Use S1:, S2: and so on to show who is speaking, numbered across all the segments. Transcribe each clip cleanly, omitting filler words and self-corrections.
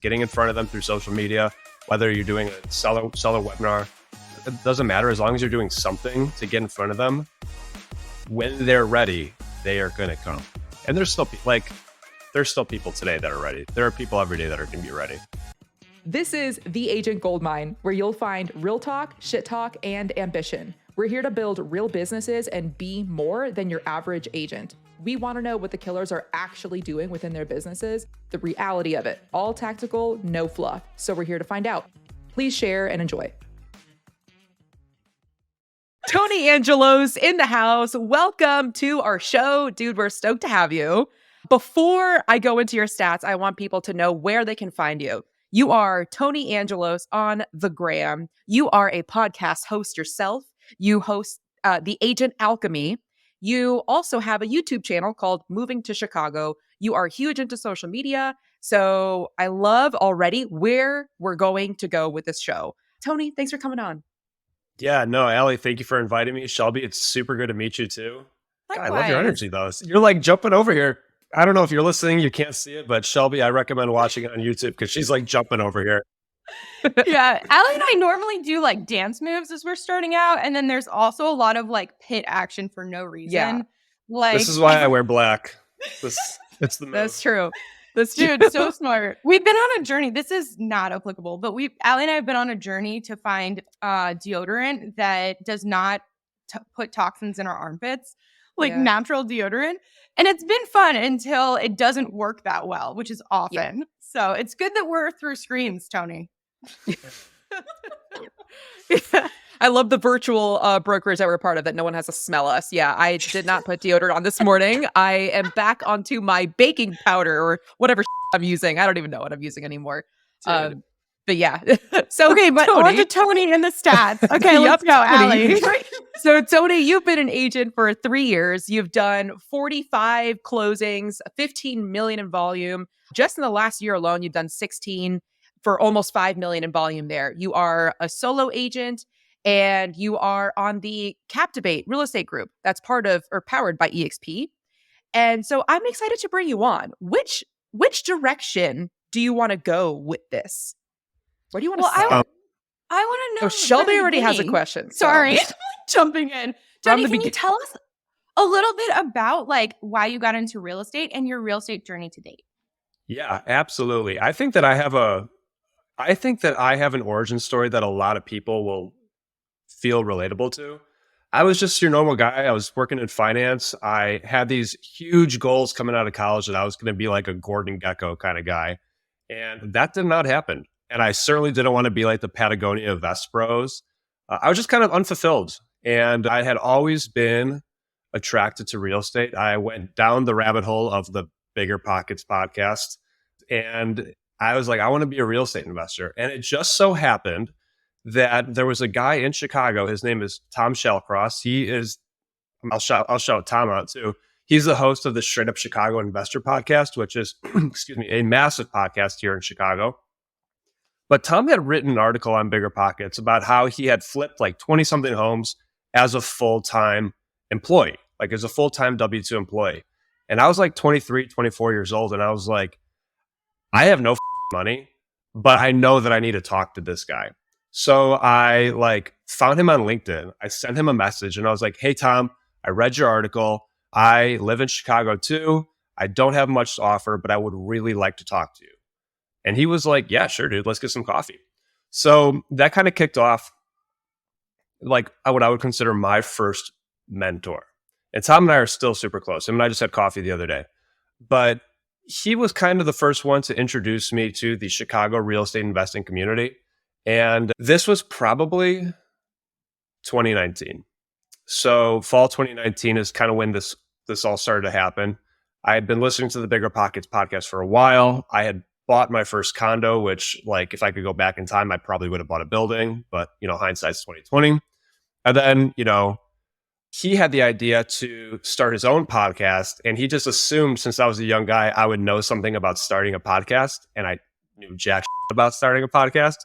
S1: getting in front of them through social media, whether you're doing a seller webinar, it doesn't matter. As long as you're doing something to get in front of them, when they're ready, they are going to come. And there's still people today that are ready. There are people every day that are going to be ready.
S2: This is The Agent Goldmine, where you'll find real talk, shit talk, and ambition. We're here to build real businesses and be more than your average agent. We want to know what the killers are actually doing within their businesses, the reality of it. All tactical, no fluff. So we're here to find out. Please share and enjoy. Tony Angelo's in the house. Welcome to our show. Dude, we're stoked to have you. Before I go into your stats, I want people to know where they can find you. You are Tony Angelos on the gram. You are a podcast host yourself. You host The Agent Alchemy. You also have a YouTube channel called Moving to Chicago. You are huge into social media. So I love already where we're going to go with this show. Tony, thanks for coming on.
S1: Yeah, no, Allie, thank you for inviting me. Shelby, it's super good to meet you too. God, I love your
S3: Likewise.
S1: energy though. You're like jumping over here. I don't know if you're listening, you can't see it, but Shelby, I recommend watching it on YouTube because she's like jumping over here.
S3: Yeah, Allie and I normally do like dance moves as we're starting out, and then there's also a lot of like pit action for no reason.
S2: Yeah.
S3: Like
S1: This is why I wear black. It's the move.
S2: That's true.
S3: dude, so smart. We've been on a journey. This is not applicable, but Allie and I have been on a journey to find deodorant that does not put toxins in our armpits, like natural deodorant. And it's been fun until it doesn't work that well, which is often. Yeah. So it's good that we're through screens, Tony.
S2: I love the virtual brokerage that we're part of that no one has to smell us. Yeah, I did not put deodorant on this morning. I am back onto my baking powder or whatever I'm using. I don't even know what I'm using anymore. But yeah. So
S3: okay, but
S2: Tony,
S3: on to Tony and the stats. Okay, let's go, Allie.
S2: So Tony, you've been an agent for 3 years. You've done 45 closings, 15 million in volume. Just in the last year alone, you've done 16 for almost 5 million in volume there. You are a solo agent and you are on the Captivate real estate group that's part of or powered by EXP. And so I'm excited to bring you on. Which direction do you want to go with this? Where do you want to start?
S3: I want to know.
S2: Oh, Shelby already has a question.
S3: Sorry, jumping in. Tony, can you tell us a little bit about like why you got into real estate and your real estate journey to date?
S1: Yeah, absolutely. I think that I have an origin story that a lot of people will feel relatable to. I was just your normal guy. I was working in finance. I had these huge goals coming out of college that I was going to be like a Gordon Gekko kind of guy. And that did not happen. And I certainly didn't want to be like the Patagonia vest bros. I was just kind of unfulfilled. And I had always been attracted to real estate. I went down the rabbit hole of the Bigger Pockets podcast. And I was like, I want to be a real estate investor. And it just so happened that there was a guy in Chicago. His name is Tom Shellcross. I'll shout Tom out too. He's the host of the Straight Up Chicago Investor podcast, which is, a massive podcast here in Chicago. But Tom had written an article on Bigger Pockets about how he had flipped like 20 something homes as a full-time employee, like as a full-time W-2 employee. And I was like 23, 24 years old. And I was like, I have no money, but I know that I need to talk to this guy. So I like found him on LinkedIn. I sent him a message and I was like, hey, Tom, I read your article. I live in Chicago too. I don't have much to offer, but I would really like to talk to you. And he was like, yeah, sure, dude, let's get some coffee. So that kind of kicked off like what I would consider my first mentor. And Tom and I are still super close. Him and I just had coffee the other day. But he was kind of the first one to introduce me to the Chicago real estate investing community. And this was probably 2019. So fall 2019 is kind of when this all started to happen. I had been listening to the Bigger Pockets podcast for a while. I had bought my first condo, which like if I could go back in time, I probably would have bought a building, but hindsight's 2020. And then, he had the idea to start his own podcast, and he just assumed since I was a young guy, I would know something about starting a podcast, and I knew jack shit about starting a podcast.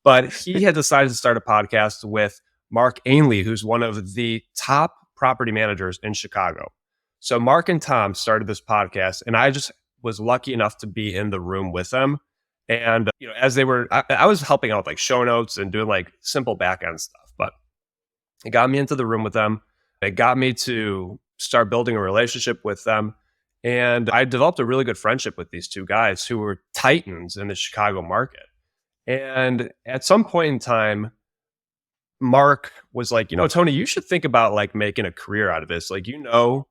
S1: But he had decided to start a podcast with Mark Ainley, who's one of the top property managers in Chicago. So Mark and Tom started this podcast, and I just was lucky enough to be in the room with them. And, as they were, I was helping out with like show notes and doing like simple back end stuff, but it got me into the room with them. It got me to start building a relationship with them. And I developed a really good friendship with these two guys who were titans in the Chicago market. And at some point in time, Mark was like, Tony, you should think about like making a career out of this. Like, you know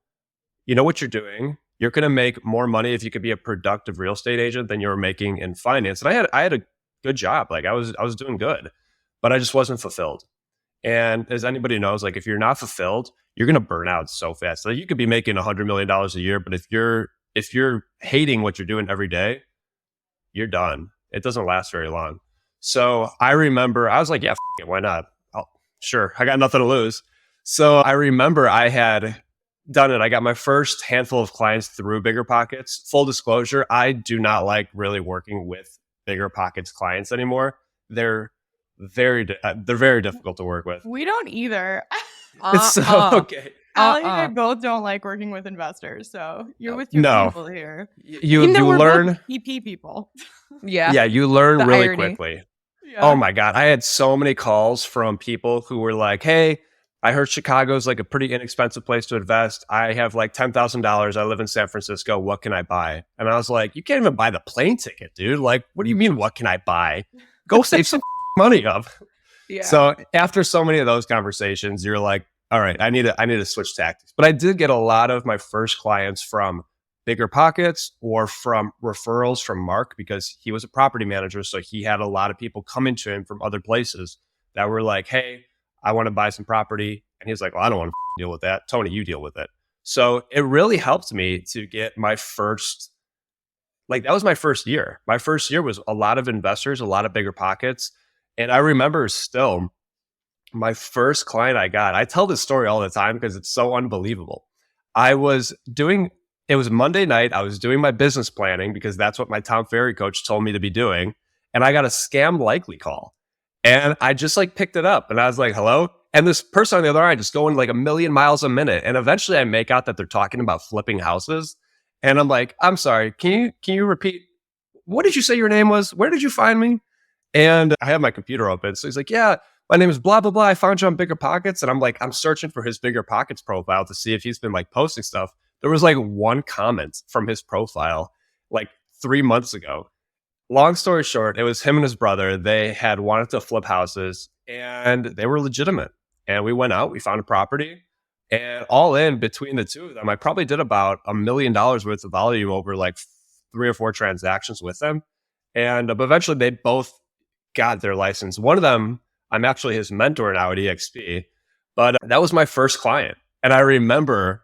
S1: what you're doing. You're going to make more money if you could be a productive real estate agent than you were making in finance. And I had a good job. Like I was doing good, but I just wasn't fulfilled. And as anybody knows, like if you're not fulfilled, you're going to burn out so fast. So you could be making $100 million a year, but if you're hating what you're doing every day, you're done. It doesn't last very long. So I remember I was like, yeah, it, why not? Sure, I got nothing to lose. So I remember I had done it. I got my first handful of clients through Bigger Pockets. Full disclosure, I do not like really working with Bigger Pockets clients anymore. They're very difficult to work with.
S3: We don't either.
S1: So okay.
S3: Allie and I both don't like working with investors, so you're with your people here.
S1: You learn
S3: EP people.
S2: Yeah,
S1: you learn
S2: The
S1: really
S2: irony.
S1: quickly.
S3: Yeah.
S1: Oh my God. I had so many calls from people who were like, hey, I heard Chicago's like a pretty inexpensive place to invest. I have like $10,000. I live in San Francisco. What can I buy? And I was like, you can't even buy the plane ticket, dude. Like, what do you mean, what can I buy? Go save some money up.
S2: Yeah.
S1: So after so many of those conversations, you're like, all right, I need to switch tactics. But I did get a lot of my first clients from Bigger Pockets or from referrals from Mark because he was a property manager. So he had a lot of people coming to him from other places that were like, hey, I want to buy some property. And he's like, well, I don't want to deal with that. Tony, you deal with it. So it really helped me to get my first, like that was my first year. My first year was a lot of investors, a lot of Bigger Pockets. And I remember still my first client I tell this story all the time because it's so unbelievable. It was Monday night. I was doing my business planning because that's what my Tom Ferry coach told me to be doing. And I got a scam likely call. And I just like picked it up and I was like, hello? And this person on the other line just going like 1,000,000 miles a minute. And eventually I make out that they're talking about flipping houses. And I'm like, I'm sorry, can you repeat? What did you say your name was? Where did you find me? And I have my computer open. So he's like, yeah, my name is blah, blah, blah. I found you on Bigger Pockets. And I'm like, I'm searching for his Bigger Pockets profile to see if he's been like posting stuff. There was like one comment from his profile like 3 months ago. Long story short, it was him and his brother. They had wanted to flip houses and they were legitimate. And we went out, we found a property, and all in between the two of them, I probably did about $1 million worth of volume over like 3 or 4 transactions with them. And but eventually they both got their license. One of them, I'm actually his mentor now at EXP, but that was my first client. And I remember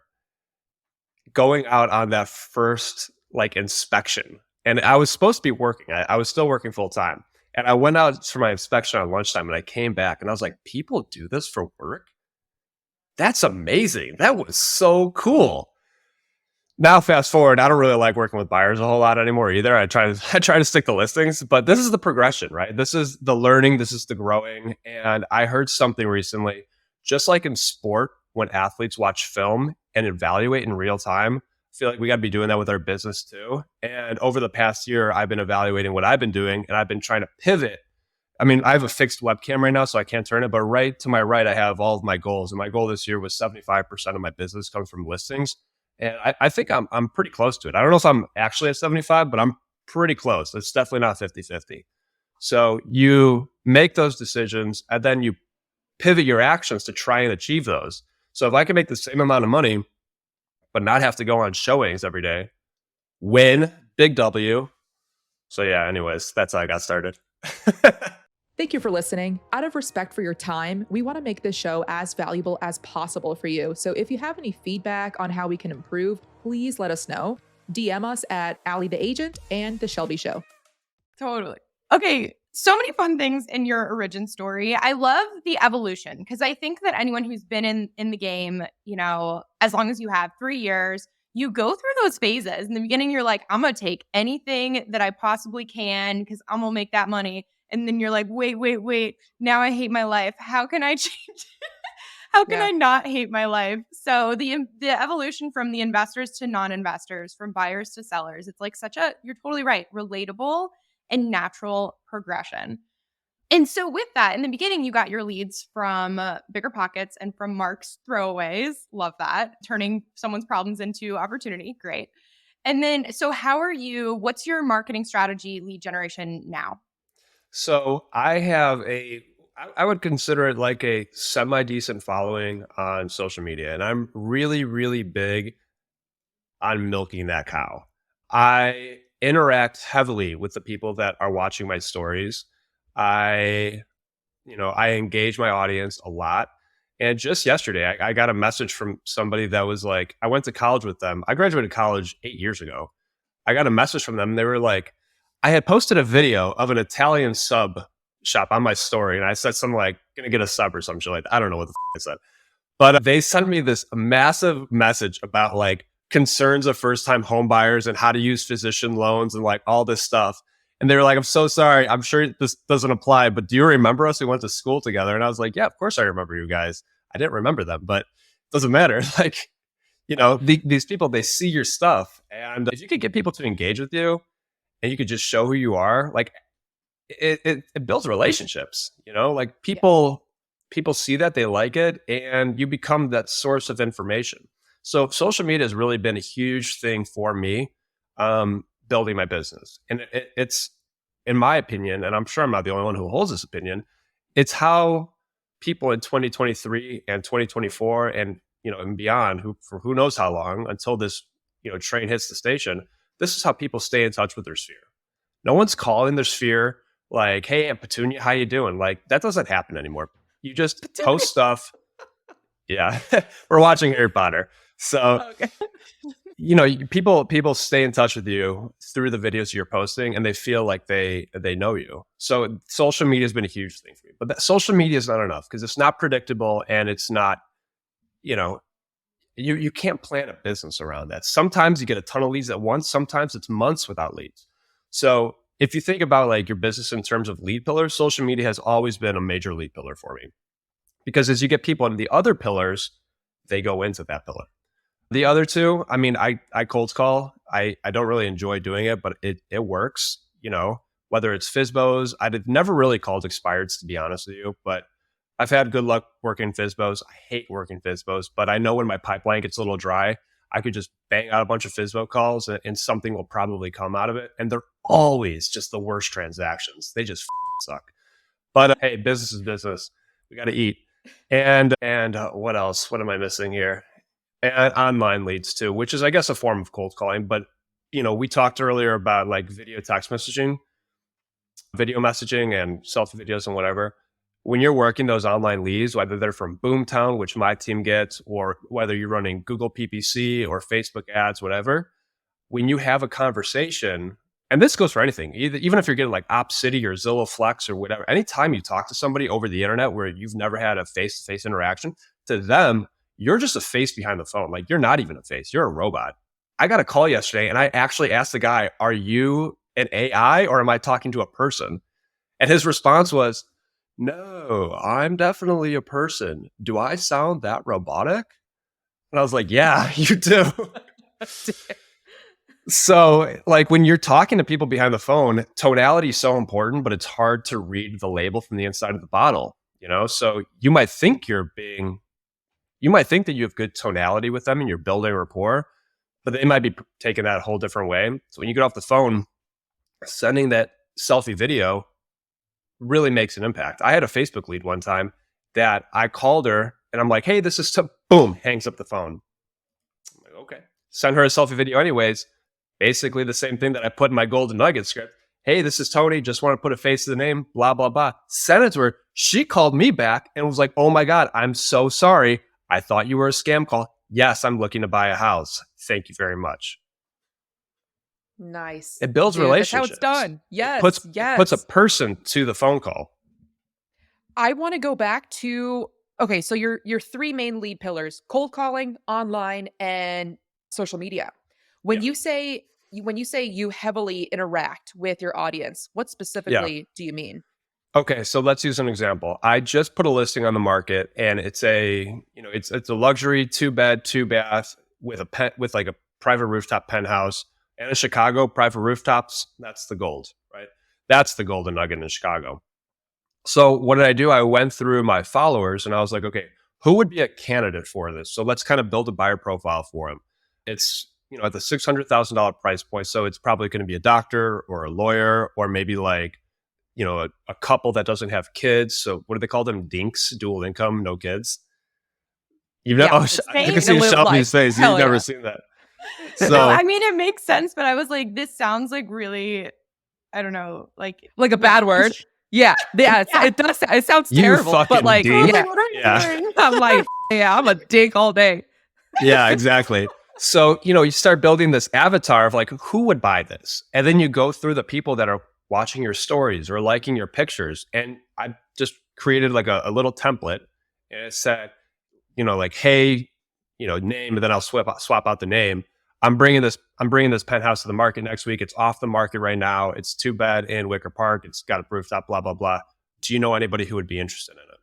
S1: going out on that first like inspection, and I was supposed to be working. I was still working full time. And I went out for my inspection on lunchtime and I came back and I was like, people do this for work? That's amazing. That was so cool. Now, fast forward, I don't really like working with buyers a whole lot anymore either. I try to stick to listings, but this is the progression, right? This is the learning, this is the growing. And I heard something recently, just like in sport, when athletes watch film and evaluate in real time, I feel like we got to be doing that with our business too. And over the past year, I've been evaluating what I've been doing and I've been trying to pivot. I mean, I have a fixed webcam right now, so I can't turn it, but right to my right, I have all of my goals. And my goal this year was 75% of my business comes from listings. And I think I'm pretty close to it. I don't know if I'm actually at 75, but I'm pretty close. It's definitely not 50-50. So you make those decisions and then you pivot your actions to try and achieve those. So if I can make the same amount of money, but not have to go on showings every day, win, big W. So yeah, anyways, that's how I got started.
S2: Thank you for listening. Out of respect for your time, we want to make this show as valuable as possible for you. So if you have any feedback on how we can improve, please let us know. DM us at Allie the Agent and The Shelby Show.
S3: Totally. Okay. So many fun things in your origin story. I love the evolution because I think that anyone who's been in the game, as long as you have 3 years, you go through those phases. In the beginning, you're like, I'm going to take anything that I possibly can because I'm going to make that money. And then you're like, wait. Now I hate my life. How can I change? How can I not hate my life? So the evolution from the investors to non-investors, from buyers to sellers, it's like you're totally right, relatable. and natural progression. And so with that, in the beginning, you got your leads from Bigger Pockets and from Mark's throwaways. Love that. Turning someone's problems into opportunity. Great. And then, so what's your marketing strategy lead generation now?
S1: So I would consider it like a semi decent following on social media. And I'm really, really big on milking that cow. I interact heavily with the people that are watching my stories. I, I engage my audience a lot. And just yesterday, I got a message from somebody that was like, I went to college with them. I graduated college 8 years ago. I got a message from them. They were like, I had posted a video of an Italian sub shop on my story. And I said something like, gonna get a sub or some shit like that. I don't know what the I said. But they sent me this massive message about like concerns of first time home buyers and how to use physician loans and like all this stuff. And they were like, I'm so sorry. I'm sure this doesn't apply, but do you remember us? We went to school together. And I was like, yeah, of course I remember you guys. I didn't remember them, but it doesn't matter. Like, these people, they see your stuff. And if you could get people to engage with you and you could just show who you are, like it builds relationships, like people see that, they like it, and you become that source of information. So social media has really been a huge thing for me, building my business. And it's, in my opinion, and I'm sure I'm not the only one who holds this opinion, it's how people in 2023 and 2024 and and beyond, for who knows how long, until this train hits the station, this is how people stay in touch with their sphere. No one's calling their sphere like, hey, Aunt Petunia, how you doing? Like, that doesn't happen anymore. You just post stuff. Yeah. We're watching Harry Potter. So,
S2: Okay.
S1: people stay in touch with you through the videos you're posting, and they feel like they know you. So social media has been a huge thing for me. But social media is not enough because it's not predictable, and it's not, you can't plan a business around that. Sometimes you get a ton of leads at once. Sometimes it's months without leads. So if you think about like your business in terms of lead pillars, social media has always been a major lead pillar for me, because as you get people into the other pillars, they go into that pillar. The other two, I mean, I cold call. I don't really enjoy doing it, but it works, whether it's FSBOs. I've never really called expireds, to be honest with you, but I've had good luck working FSBOs. I hate working FSBOs, but I know when my pipeline gets a little dry, I could just bang out a bunch of FSBO calls and something will probably come out of it. And they're always just the worst transactions. They just suck. But hey, business is business. We got to eat. And what else? What am I missing here? And online leads too, which is, I guess, a form of cold calling. But we talked earlier about like video messaging and selfie videos and whatever. When you're working those online leads, whether they're from Boomtown, which my team gets, or whether you're running Google PPC or Facebook ads, whatever, when you have a conversation, and this goes for anything, even if you're getting like OpCity or Zillow Flex or whatever, anytime you talk to somebody over the internet where you've never had a face-to-face interaction, to them, you're just a face behind the phone. Like, you're not even a face, you're a robot. I got a call yesterday and I actually asked the guy, are you an AI or am I talking to a person? And his response was, no, I'm definitely a person. Do I sound that robotic? And I was like, yeah, you do. So like when you're talking to people behind the phone, tonality is so important, but it's hard to read the label from the inside of the bottle, So you might think that you have good tonality with them and you're building rapport, but they might be taking that a whole different way. So when you get off the phone, sending that selfie video really makes an impact. I had a Facebook lead one time that I called her and I'm like, hey, this is boom, hangs up the phone. I'm like, okay. Send her a selfie video anyways. Basically the same thing that I put in my golden nugget script. Hey, this is Tony. Just want to put a face to the name, blah, blah, blah. Sent it to her. She called me back and was like, oh my God, I'm so sorry. I thought you were a scam call. Yes, I'm looking to buy a house. Thank you very much.
S2: Nice.
S1: It builds relationships.
S2: That's how it's done. Yes.
S1: It puts a person to the phone call.
S2: I want to go back to, okay, so your three main lead pillars: cold calling, online, and social media. When you say you heavily interact with your audience, what specifically do you mean?
S1: Okay, so let's use an example. I just put a listing on the market, and it's a luxury 2-bed, 2-bath with with like a private rooftop penthouse. And in Chicago, private rooftops, that's the gold, right? That's the golden nugget in Chicago. So what did I do? I went through my followers and I was like, okay, who would be a candidate for this? So let's kind of build a buyer profile for him. It's, at the $600,000 price point. So it's probably going to be a doctor or a lawyer, or maybe like, a couple that doesn't have kids. So what do they call them? Dinks, dual income, no kids. You've never,
S2: Yeah,
S1: you can see Shelby's face. You've never seen that. So
S3: No, I mean, it makes sense, but I was like, this sounds like really, I don't know, like
S2: a bad word. Yeah. It does. It sounds
S1: You
S2: terrible, but
S1: fucking
S2: like,
S1: dink.
S2: yeah,
S3: what are you
S1: Yeah.
S3: doing?
S2: I'm like, yeah, I'm a dink all day.
S1: Yeah, exactly. So, you start building this avatar of like, who would buy this? And then you go through the people that are watching your stories or liking your pictures. And I just created like a little template, and it said, like, hey, name, and then I'll swap out the name. I'm bringing this penthouse to the market next week. It's off the market right now. It's 2-bed in Wicker Park. It's got a rooftop, blah, blah, blah. Do you know anybody who would be interested in it?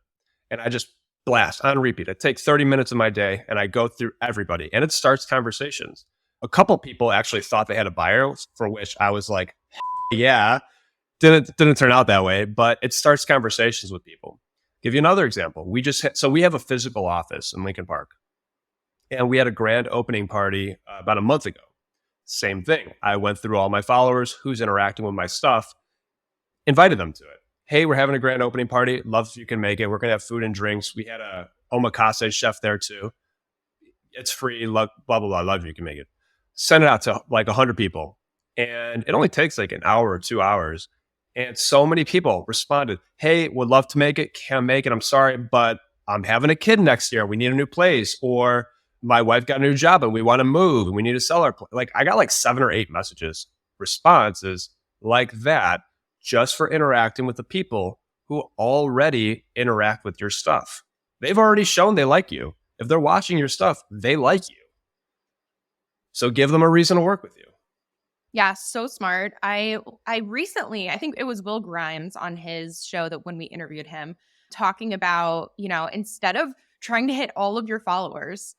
S1: And I just blast on repeat. I take 30 minutes of my day and I go through everybody, and it starts conversations. A couple people actually thought they had a buyer, for which I was like, yeah, didn't turn out that way, but it starts conversations with people. Give you another example. We have a physical office in Lincoln Park, and we had a grand opening party about a month ago. Same thing. I went through all my followers, who's interacting with my stuff, invited them to it. Hey, we're having a grand opening party. Love if you can make it. We're going to have food and drinks. We had a omakase chef there too. It's free. Blah, blah, blah. Love if you can make it. Send it out to like 100 people. And it only takes like an hour or 2 hours. And so many people responded, hey, would love to make it. Can't make it. I'm sorry, but I'm having a kid next year. We need a new place. Or my wife got a new job and we want to move and we need to sell our place. Like, I got like 7 or 8 responses like that, just for interacting with the people who already interact with your stuff. They've already shown they like you. If they're watching your stuff, they like you. So give them a reason to work with you.
S3: Yeah, so smart. I recently, I think it was Will Grimes on his show that when we interviewed him, talking about, instead of trying to hit all of your followers,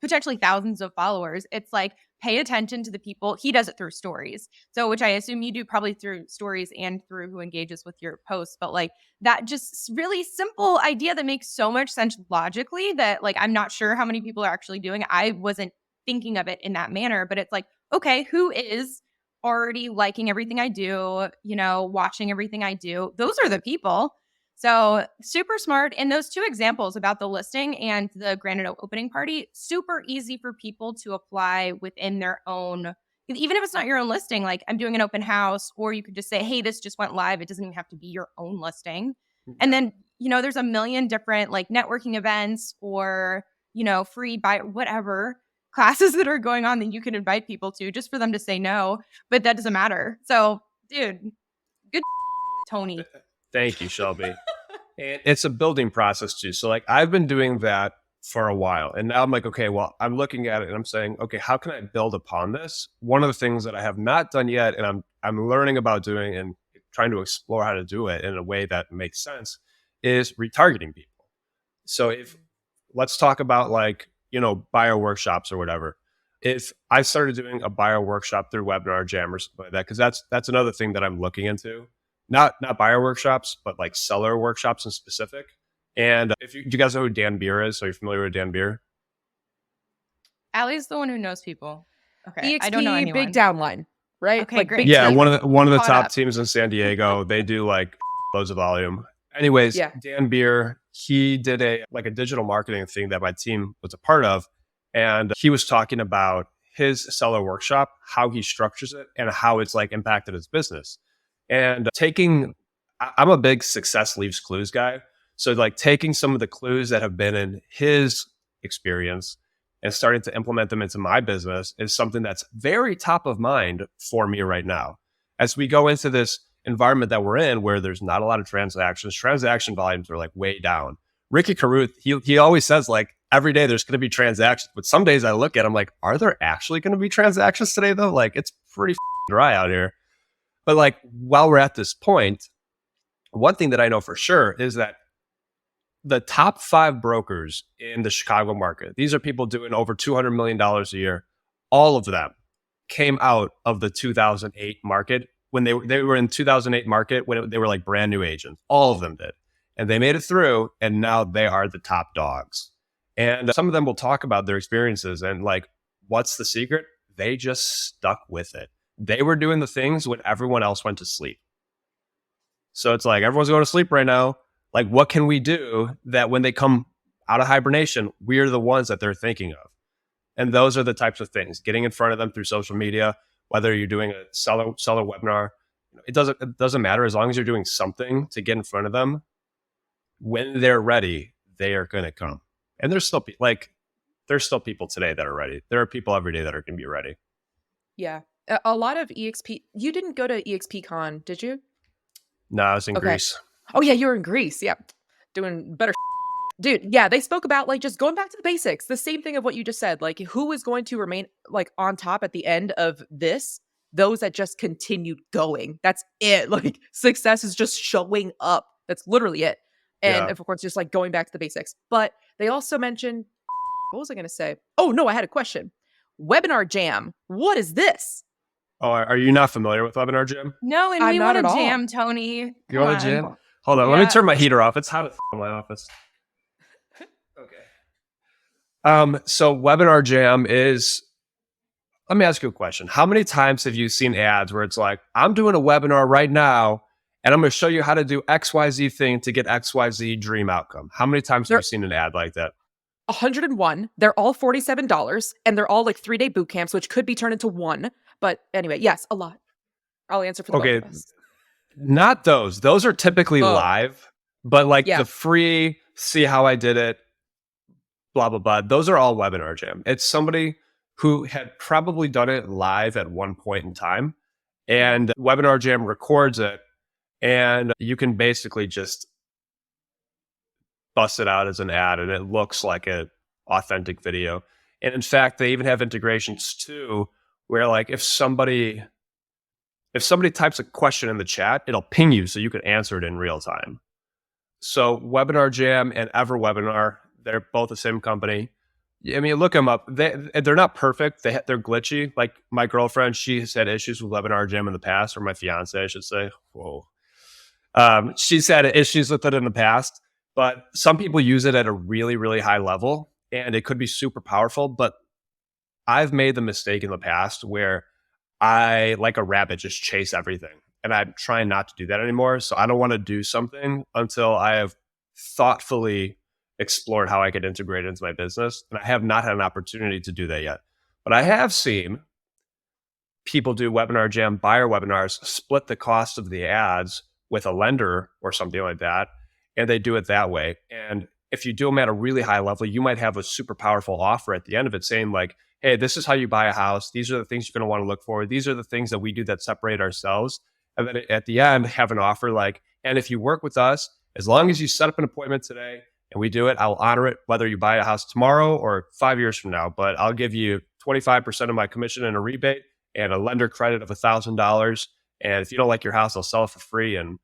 S3: potentially thousands of followers, it's like, pay attention to the people. He does it through stories. So, which I assume you do probably through stories and through who engages with your posts. But like that just really simple idea that makes so much sense logically that like, I'm not sure how many people are actually doing it. I wasn't thinking of it in that manner, but it's like, okay, who is already liking everything I do, watching everything I do? Those are the people. So super smart. And those 2 examples about the listing and the grand opening party, super easy for people to apply within their own, even if it's not your own listing, like I'm doing an open house, or you could just say, hey, this just went live. It doesn't even have to be your own listing. And then, there's a million different like networking events or, free buy, whatever classes that are going on that you can invite people to just for them to say no, but that doesn't matter. So dude, good Tony.
S1: Thank you, Shelby. And it's a building process too. So like I've been doing that for a while, and now I'm like, okay, well, I'm looking at it and I'm saying, okay, how can I build upon this? One of the things that I have not done yet, and I'm learning about doing and trying to explore how to do it in a way that makes sense, is retargeting people. So if let's talk about like, buyer workshops or whatever. If I started doing a buyer workshop through Webinar Jam or something like that, because that's another thing that I'm looking into. Not buyer workshops, but like seller workshops in specific. And do you guys know who Dan Beer is? Are you familiar with Dan Beer?
S3: Allie's the one who knows people. Okay,
S2: EXP,
S3: I don't know anyone.
S2: big downline, right?
S3: Okay,
S2: like
S3: great.
S2: big
S1: Yeah,
S2: team.
S1: one of the
S3: Caught
S1: top
S3: up.
S1: teams in San Diego. They do like loads of volume. Anyways,
S2: Yeah.
S1: Dan Beer, he did a digital marketing thing that my team was a part of, and he was talking about his seller workshop, how he structures it, and how it's like impacted his business. And I'm a big success leaves clues guy. So like taking some of the clues that have been in his experience and starting to implement them into my business is something that's very top of mind for me right now. As we go into this environment that we're in, where there's not a lot of transactions, transaction volumes are like way down. Ricky Caruth, he always says like every day there's going to be transactions, but some days I look at them like, are there actually going to be transactions today though? Like it's pretty dry out here. But like while we're at this point, one thing that I know for sure is that the top 5 brokers in the Chicago market, these are people doing over $200 million a year. All of them came out of the 2008 market when they were in 2008 market when they were like brand new agents. All of them did. And they made it through, and now they are the top dogs. And some of them will talk about their experiences and like, what's the secret? They just stuck with it. They were doing the things when everyone else went to sleep. So it's like, everyone's going to sleep right now. Like, what can we do that when they come out of hibernation, we're the ones that they're thinking of? And those are the types of things, getting in front of them through social media, whether you're doing a seller webinar, it doesn't matter. As long as you're doing something to get in front of them, when they're ready, they are going to come. And there's still people today that are ready. There are people every day that are going to be ready.
S2: Yeah. A lot of EXP. You didn't go to EXP Con, did you?
S1: No, I was in Greece.
S2: Oh yeah, you were in Greece. Yeah. Doing better. Dude, yeah, they spoke about like just going back to the basics. The same thing of what you just said. Like, who is going to remain like on top at the end of this? Those that just continued going. That's it. Like, success is just showing up. That's literally it. And
S1: Yeah.
S2: of course, just like going back to the basics. But they also mentioned, what was I going to say? Oh no, I had a question. Webinar Jam. What is this?
S1: Oh, are you not familiar with Webinar Jam?
S3: No, and
S2: I'm
S3: we
S2: not
S3: want
S2: at
S3: to
S2: all.
S3: jam, Tony.
S1: You
S3: Come
S1: want
S3: on.
S1: to jam? Hold on, let me
S3: Yeah.
S1: turn my heater off. It's hot as in my office. Okay. So Webinar Jam is, let me ask you a question. How many times have you seen ads where it's like, I'm doing a webinar right now, and I'm going to show you how to do XYZ thing to get XYZ dream outcome? How many times have you seen an ad like that?
S2: 101. They're all $47, and they're all like 3-day boot camps, which could be turned into one. But anyway, yes, a lot. I'll answer for the both of us.
S1: Not those. Those are typically live, but like the free, see how I did it, blah, blah, blah. Those are all Webinar Jam. It's somebody who had probably done it live at one point in time, and Webinar Jam records it, and you can basically just bust it out as an ad, and it looks like an authentic video. And in fact, they even have integrations too, where like if somebody types a question in the chat, it'll ping you so you can answer it in real time. So Webinar Jam and EverWebinar, they're both the same company. I mean, look them up. They're not perfect. They're glitchy. Like my girlfriend, she's had issues with Webinar Jam in the past, or my fiance, I should say. Whoa. She's had issues with it in the past, but some people use it at a really, really high level, and it could be super powerful. But I've made the mistake in the past where I, like a rabbit, just chase everything. And I'm trying not to do that anymore. So I don't want to do something until I have thoughtfully explored how I could integrate it into my business. And I have not had an opportunity to do that yet. But I have seen people do Webinar Jam buyer webinars, split the cost of the ads with a lender or something like that. And they do it that way. And if you do them at a really high level, you might have a super powerful offer at the end of it saying like, hey, this is how you buy a house. These are the things you're going to want to look for. These are the things that we do that separate ourselves. And then at the end, have an offer like, and if you work with us, as long as you set up an appointment today and we do it, I'll honor it, whether you buy a house tomorrow or 5 years from now. But I'll give you 25% of my commission in a rebate and a lender credit of $1,000. And if you don't like your house, I'll sell it for free and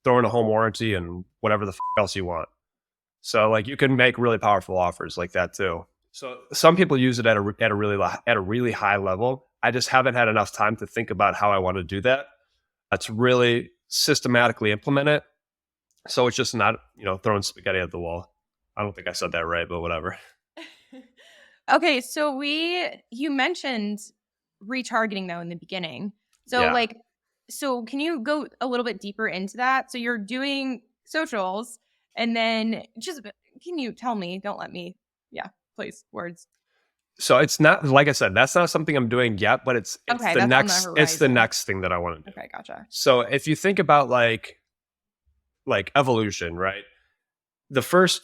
S1: throw in a home warranty and whatever the else you want. So like you can make really powerful offers like that too. So some people use it at a really high level. I just haven't had enough time to think about how I want to do that. To really systematically implement it. So it's just not, throwing spaghetti at the wall. I don't think I said that right, but whatever.
S3: Okay, so you mentioned retargeting though in the beginning. So
S1: Yeah.
S3: so can you go a little bit deeper into that? So you're doing socials, and then can you tell me? Don't let me. Yeah, please, words.
S1: So it's not, like I said, that's not something I'm doing yet, but it's
S3: Okay,
S1: the
S3: that's on the
S1: it's the
S3: horizon.
S1: next thing that I want to do.
S3: Okay, gotcha.
S1: So if you think about like evolution, right? The first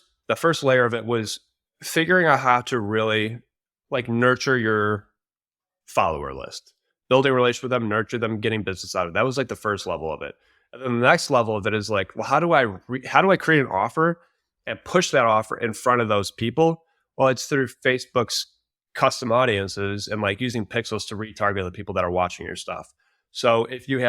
S1: layer of it was figuring out how to really like nurture your follower list, building a relationship with them, nurture them, getting business out of it. That was like the first level of it. And then the next level of it is like, well, how do I create an offer and push that offer in front of those people? Well, it's through Facebook's custom audiences and like using pixels to retarget the people that are watching your stuff. So if you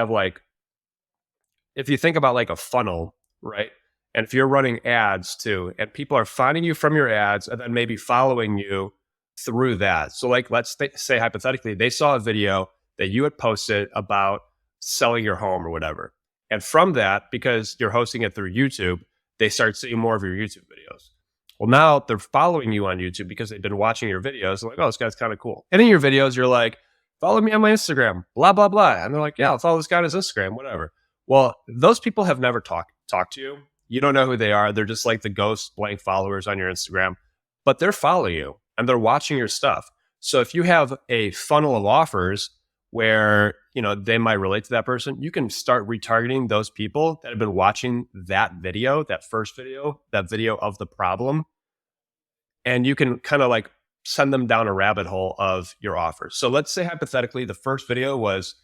S1: think about like a funnel, right? And if you're running ads too, and people are finding you from your ads and then maybe following you through that. So like, let's say hypothetically, they saw a video that you had posted about selling your home or whatever. And from that, because you're hosting it through YouTube, they start seeing more of your YouTube videos. Well, now they're following you on YouTube because they've been watching your videos. They're like, oh, this guy's kind of cool. And in your videos, you're like, follow me on my Instagram, blah, blah, blah. And they're like, yeah, I'll follow this guy on his Instagram, whatever. Well, those people have never talked to you. You don't know who they are. They're just like the ghost blank followers on your Instagram, but they're following you and they're watching your stuff. So if you have a funnel of offers where, they might relate to that person, you can start retargeting those people that have been watching that video, that first video, that video of the problem. And you can kind of like send them down a rabbit hole of your offers. So let's say hypothetically, the first video was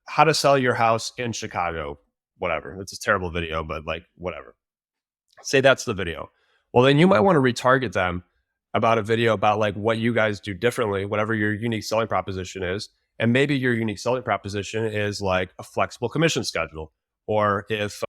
S1: how to sell your house in Chicago, whatever. It's a terrible video, but like whatever. Say that's the video. Well, then you might want to retarget them about a video about like what you guys do differently, whatever your unique selling proposition is. And maybe your unique selling proposition is like a flexible commission schedule. Or if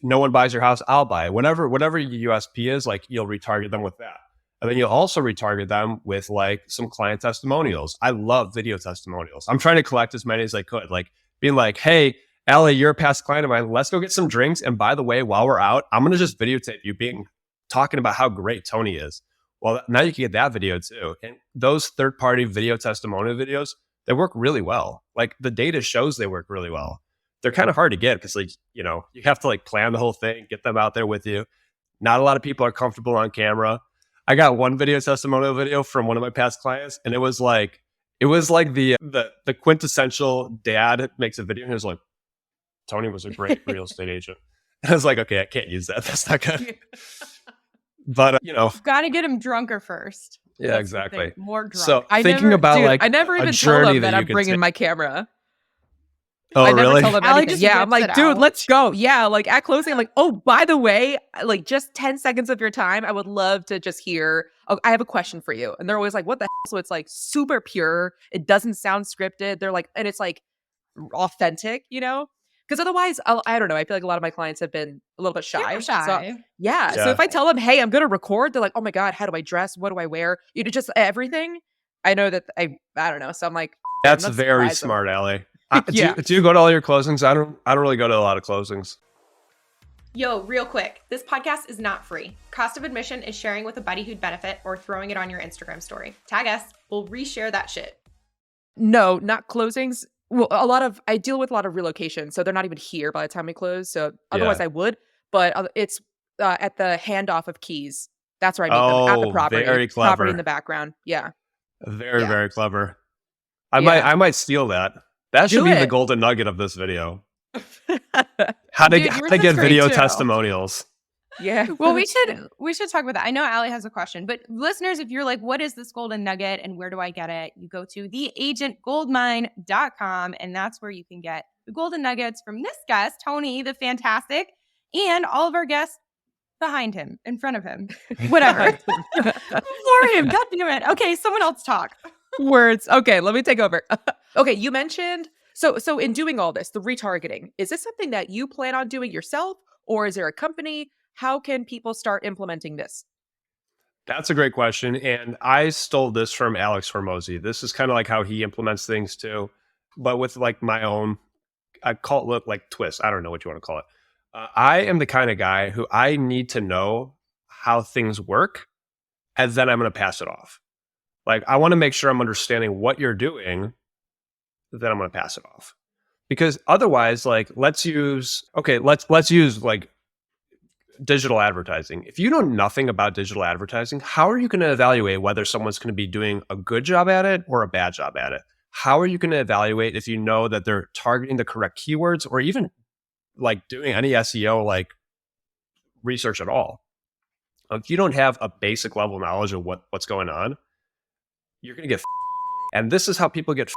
S1: no one buys your house, I'll buy it. Whatever your USP is, like you'll retarget them with that. And then you'll also retarget them with like some client testimonials. I love video testimonials. I'm trying to collect as many as I could, like being like, hey, Allie, you're a past client of mine. Let's go get some drinks. And by the way, while we're out, I'm going to just videotape you talking about how great Tony is. Well, now you can get that video too. And those third-party video testimonial videos, they work really well. Like the data shows they work really well. They're kind of hard to get because like, you have to like plan the whole thing, get them out there with you. Not a lot of people are comfortable on camera. I got one video testimonial video from one of my past clients, and it was like the quintessential dad makes a video and he was like, Tony was a great real estate agent. And I was like, okay, I can't use that. That's not good. But
S3: You've got to get him drunker first.
S1: Yeah,
S3: That's
S1: exactly.
S3: More drunk.
S1: So thinking about like
S2: I never even tell them that I'm bringing my camera.
S1: Oh,
S2: I never
S1: really?
S2: tell them
S3: Allie
S2: anything.
S3: just
S2: Yeah, I'm
S3: whips
S2: like,
S3: it
S2: dude,
S3: out.
S2: let's go. Yeah, like at closing, I'm like, oh, by the way, like just 10 seconds of your time, I would love to just hear, oh, I have a question for you. And they're always like, what the hell? So it's like super pure. It doesn't sound scripted. They're like, and it's like authentic, Because otherwise, I don't know. I feel like a lot of my clients have been a little bit shy.
S3: Super shy.
S2: So, yeah. So if I tell them, hey, I'm going to record, they're like, oh my God, how do I dress? What do I wear? Just everything. I know that I don't know. So I'm like,
S1: that's very smart, Allie.
S2: Yeah.
S1: Do you go to all your closings? I don't really go to a lot of closings.
S4: Yo, real quick, this podcast is not free. Cost of admission is sharing with a buddy who'd benefit or throwing it on your Instagram story. Tag us, we'll reshare that shit.
S2: No, not closings. Well, I deal with a lot of relocations, so they're not even here by the time we close. So otherwise I would, but it's at the handoff of keys. That's where I meet them at the property.
S1: Very clever.
S2: Property in the background. Yeah.
S1: Very, very clever. I might steal that. That should
S2: Do
S1: be
S2: it.
S1: the golden nugget of this video. How to
S3: Dude, yours
S1: get
S3: is great,
S1: video
S3: too.
S1: testimonials.
S2: Yeah.
S3: Well, we should talk about that. I know Allie has a question, but listeners, if you're like, what is this golden nugget and where do I get it? You go to theagentgoldmine.com and that's where you can get the golden nuggets from this guest, Tony, the fantastic, and all of our guests behind him, in front of him, whatever. For him, God damn it. Okay, someone else talk.
S2: Words. Okay, let me take over. Okay, you mentioned so in doing all this, the retargeting, is this something that you plan on doing yourself, or is there a company? How can people start implementing this?
S1: That's a great question. And I stole this from Alex Hormozy. This is kind of like how he implements things too, but with like my own, I call it like twist. I don't know what you want to call it. I am the kind of guy who I need to know how things work, and then I'm going to pass it off. Like I want to make sure I'm understanding what you're doing, then I'm going to pass it off. Because otherwise, like let's use like digital advertising. If you know nothing about digital advertising, how are you going to evaluate whether someone's going to be doing a good job at it or a bad job at it? How are you going to evaluate if you know that they're targeting the correct keywords or even like doing any SEO like research at all? If you don't have a basic level knowledge of what's going on, you're going to get and this is how people get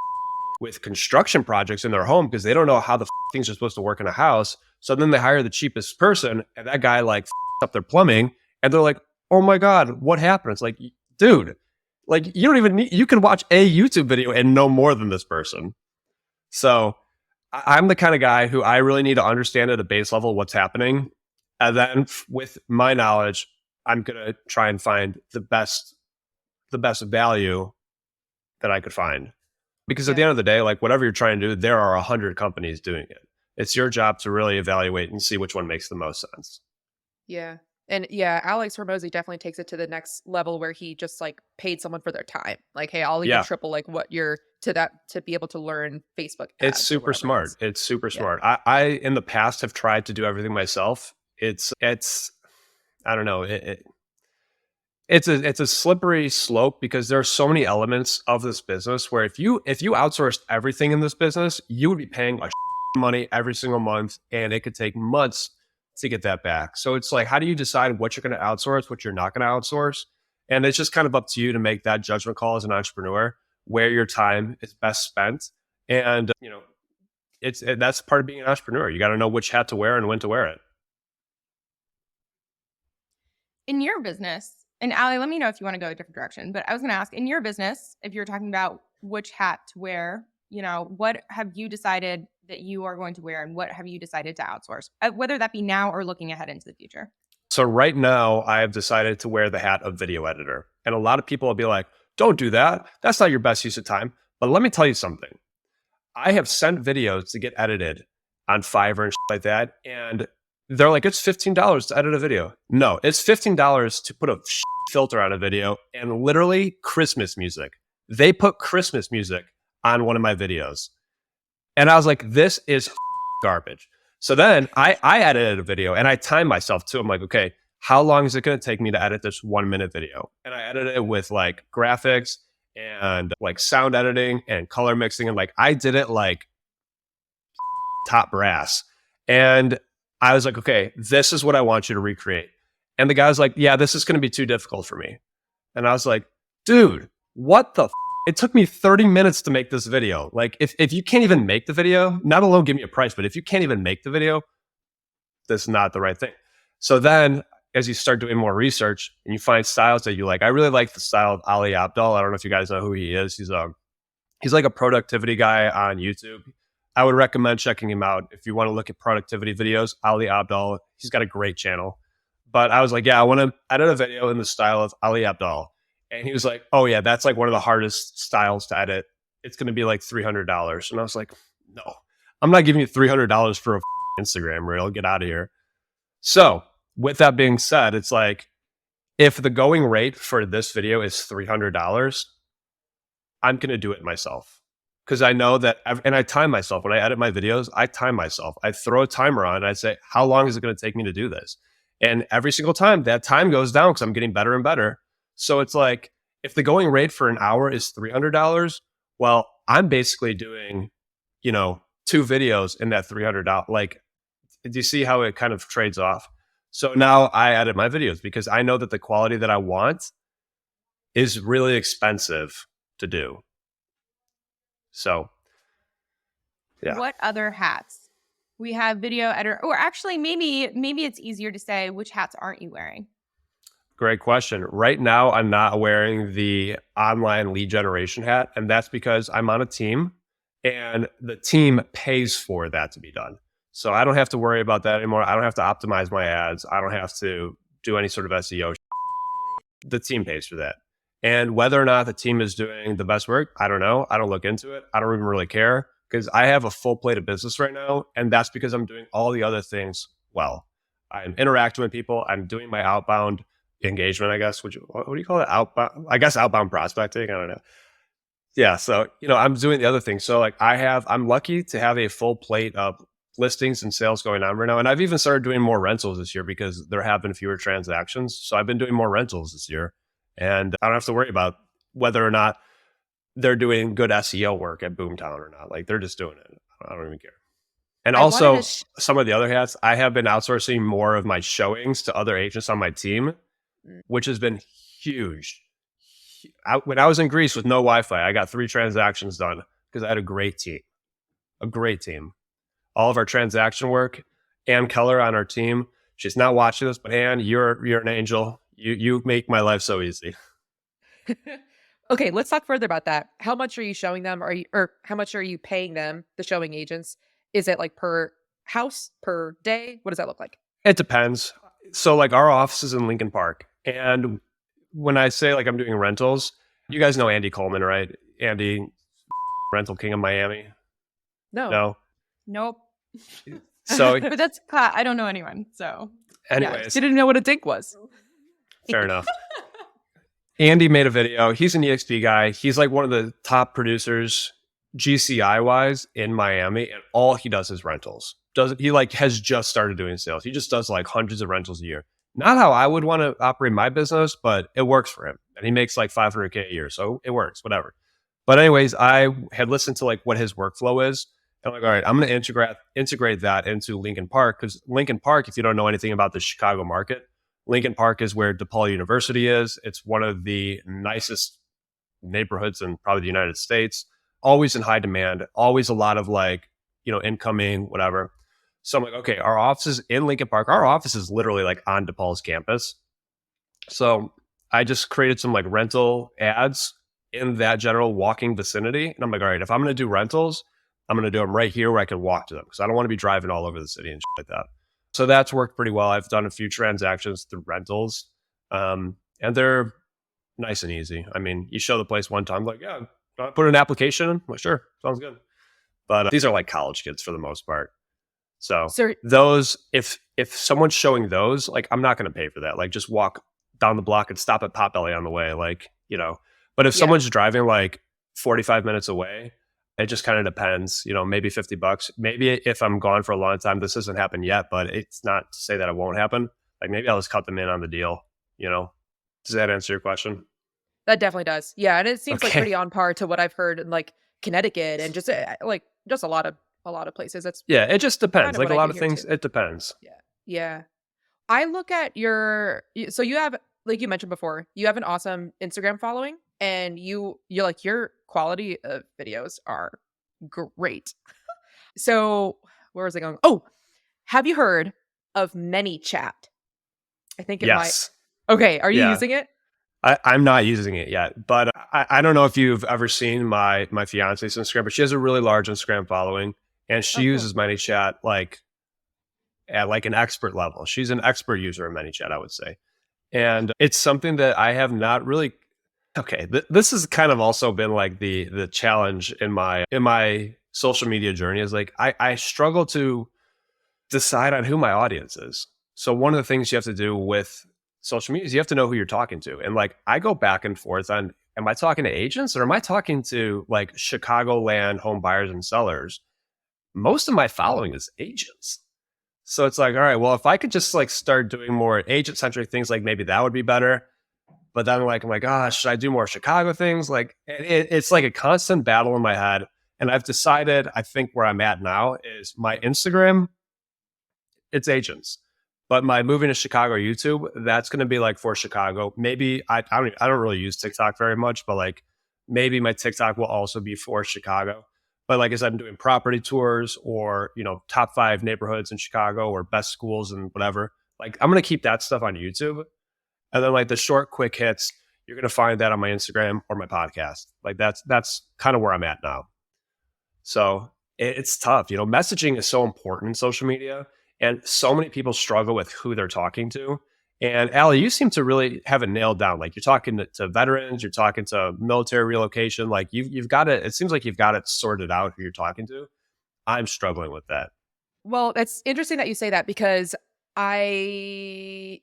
S1: with construction projects in their home because they don't know how the things are supposed to work in a house. So then they hire the cheapest person and that guy like up their plumbing and they're like, oh my God, what happened? It's like, dude, like you don't even need, you can watch a YouTube video and know more than this person. So I'm the kind of guy who I really need to understand at a base level what's happening. And then with my knowledge, I'm going to try and find the best value that I could find. Because at the end of the day, like whatever you're trying to do, there are 100 companies doing it. It's your job to really evaluate and see which one makes the most sense.
S2: Yeah. And yeah, Alex Hormozy definitely takes it to the next level where he just like paid someone for their time. Like, hey, I'll even
S1: Yeah.
S2: triple like what you're to be able to learn Facebook
S1: It's
S2: ads or
S1: super
S2: whatever it
S1: smart.
S2: is.
S1: It's super
S2: Yeah.
S1: smart. I in the past have tried to do everything myself. It's I don't know. It's a slippery slope because there are so many elements of this business where if you outsourced everything in this business, you would be paying a money every single month, and it could take months to get that back. So it's like, how do you decide what you're going to outsource, what you're not going to outsource? And it's just kind of up to you to make that judgment call as an entrepreneur, where your time is best spent. And that's part of being an entrepreneur. You got to know which hat to wear and when to wear it.
S3: In your business, and Allie, let me know if you want to go a different direction, but I was going to ask, in your business, if you're talking about which hat to wear, what have you decided that you are going to wear and what have you decided to outsource, whether that be now or looking ahead into the future?
S1: So right now, I have decided to wear the hat of video editor. And a lot of people will be like, don't do that. That's not your best use of time. But let me tell you something. I have sent videos to get edited on Fiverr and like that. And they're like, it's $15 to edit a video. No, it's $15 to put a filter on a video and literally Christmas music. They put Christmas music on one of my videos. And I was like, this is garbage. So then I edited a video and I timed myself too. I'm like, okay, how long is it going to take me to edit this 1 minute video? And I edited it with like graphics and like sound editing and color mixing. And like, I did it like top brass. And I was like, okay, this is what I want you to recreate. And the guy was like, yeah, this is going to be too difficult for me. And I was like, dude, what the it took me 30 minutes to make this video. Like if you can't even make the video, not alone give me a price, but if you can't even make the video, this is not the right thing. So then as you start doing more research and you find styles that you like, I really like the style of Ali Abdaal. I don't know if you guys know who he is. He's like a productivity guy on YouTube. I would recommend checking him out if you want to look at productivity videos. Ali Abdaal, he's got a great channel. But I was like, yeah, I want to edit a video in the style of Ali Abdaal. And he was like, oh, yeah, that's like one of the hardest styles to edit. It's going to be like $300. And I was like, no, I'm not giving you $300 for a Instagram reel. Get out of here. So with that being said, it's like, if the going rate for this video is $300, I'm going to do it myself. Because I know that, and I time myself. When I edit my videos, I time myself. I throw a timer on and I say, how long is it going to take me to do this? And every single time that time goes down because I'm getting better and better. So it's like, if the going rate for an hour is $300, well, I'm basically doing, 2 videos in that $300. Like, do you see how it kind of trades off? So now I edit my videos because I know that the quality that I want is really expensive to do. So, yeah.
S3: What other hats? We have video editor, or actually maybe it's easier to say, which hats aren't you wearing?
S1: Great question. Right now, I'm not wearing the online lead generation hat, and that's because I'm on a team and the team pays for that to be done. So I don't have to worry about that anymore. I don't have to optimize my ads. I don't have to do any sort of SEO. The team pays for that. And whether or not the team is doing the best work, I don't know. I don't look into it. I don't even really care because I have a full plate of business right now. And that's because I'm doing all the other things well. I'm interacting with people. I'm doing my outbound engagement, I guess. What do you call it? Outbound, I guess outbound prospecting. I don't know. Yeah. So, I'm doing the other things. So like I'm lucky to have a full plate of listings and sales going on right now. And I've even started doing more rentals this year because there have been fewer transactions. So I've been doing more rentals this year. And I don't have to worry about whether or not they're doing good SEO work at Boomtown or not. Like they're just doing it. I don't even care. And also some of the other hats, I have been outsourcing more of my showings to other agents on my team, which has been huge. When I was in Greece with no Wi-Fi, I got 3 transactions done because I had a great team. All of our transaction work, Ann Keller on our team. She's not watching this, but Ann, you're an angel. You make my life so easy.
S2: Okay, let's talk further about that. How much are you showing them? Or how much are you paying them, the showing agents? Is it like per house, per day? What does that look like?
S1: It depends. So like our office is in Lincoln Park. And when I say like I'm doing rentals, you guys know Andy Coleman, right? Andy, Rental King of Miami?
S2: No.
S1: No.
S3: Nope.
S1: So
S3: But that's I don't know anyone. So
S1: anyways,
S2: She didn't know what a dink was.
S1: fair enough. Andy made a video. He's an EXP guy. He's like one of the top producers GCI wise in Miami, and all he does is rentals. He like has just started doing sales. He just does like hundreds of rentals a year. Not how I would want to operate my business, but it works for him. And he makes like 500K a year. So it works, whatever. But anyways, I had listened to like what his workflow is. And I'm like, all right, I'm going to integrate that into Lincoln Park, because Lincoln Park, if you don't know anything about the Chicago market, Lincoln Park is where DePaul University is. It's one of the nicest neighborhoods in probably the United States. Always in high demand. Always a lot of like, incoming, whatever. So I'm like, okay, our office is in Lincoln Park. Our office is literally like on DePaul's campus. So I just created some like rental ads in that general walking vicinity. And I'm like, all right, if I'm going to do rentals, I'm going to do them right here where I can walk to them, because I don't want to be driving all over the city and shit like that. So that's worked pretty well. I've done a few transactions through rentals, and they're nice and easy. I mean, you show the place one time, like, yeah, put an application in. I'm like, sure, sounds good. But these are like college kids for the most part. So those, if someone's showing those, like, I'm not going to pay for that. Like, just walk down the block and stop at Potbelly on the way, like, But if someone's driving like 45 minutes away, it just kind of depends, maybe $50. Maybe if I'm gone for a long time, this hasn't happened yet, but it's not to say that it won't happen. Like, maybe I'll just cut them in on the deal, Does that answer your question?
S2: That definitely does. Yeah, and it seems like pretty on par to what I've heard in like Connecticut and just a lot of places. That's
S1: it just depends.
S2: kind of
S1: Like
S2: what
S1: a
S2: I
S1: lot
S2: do
S1: of
S2: here
S1: things,
S2: too.
S1: it depends.
S2: Yeah. I look at so you have, like you mentioned before, you have an awesome Instagram following, and you're like, your quality of videos are great. So where was I going? Oh, have you heard of ManyChat? I think it
S1: Yes.
S2: might. Okay, are you
S1: Yeah.
S2: using it?
S1: I'm not using it yet, but I don't know if you've ever seen my fiance's Instagram, but she has a really large Instagram following, and she uses ManyChat like at like an expert level. She's an expert user of ManyChat, I would say. And it's something that I have not really. Okay, this has kind of also been like the challenge in my social media journey, is like I struggle to decide on who my audience is. So one of the things you have to do with social media is you have to know who you're talking to. And like, I go back and forth on, am I talking to agents or am I talking to like Chicagoland home buyers and sellers? Most of my following is agents. So it's like, all right, well, if I could just like start doing more agent centric things, like maybe that would be better. But then I'm like, should I do more Chicago things? Like it's like a constant battle in my head. And I've decided, I think where I'm at now is my Instagram, it's agents. But my moving to Chicago YouTube, that's going to be like for Chicago. Maybe I don't really use TikTok very much, but like maybe my TikTok will also be for Chicago. But like I said, I'm doing property tours or, top 5 neighborhoods in Chicago or best schools and whatever. Like, I'm going to keep that stuff on YouTube. And then like the short, quick hits, you're going to find that on my Instagram or my podcast. Like that's kind of where I'm at now. So it's tough. Messaging is so important in social media. And so many people struggle with who they're talking to. And Allie, you seem to really have it nailed down. Like, you're talking to veterans, you're talking to military relocation. Like you've got it. It seems like you've got it sorted out who you're talking to. I'm struggling with that.
S2: Well, it's interesting that you say that, because I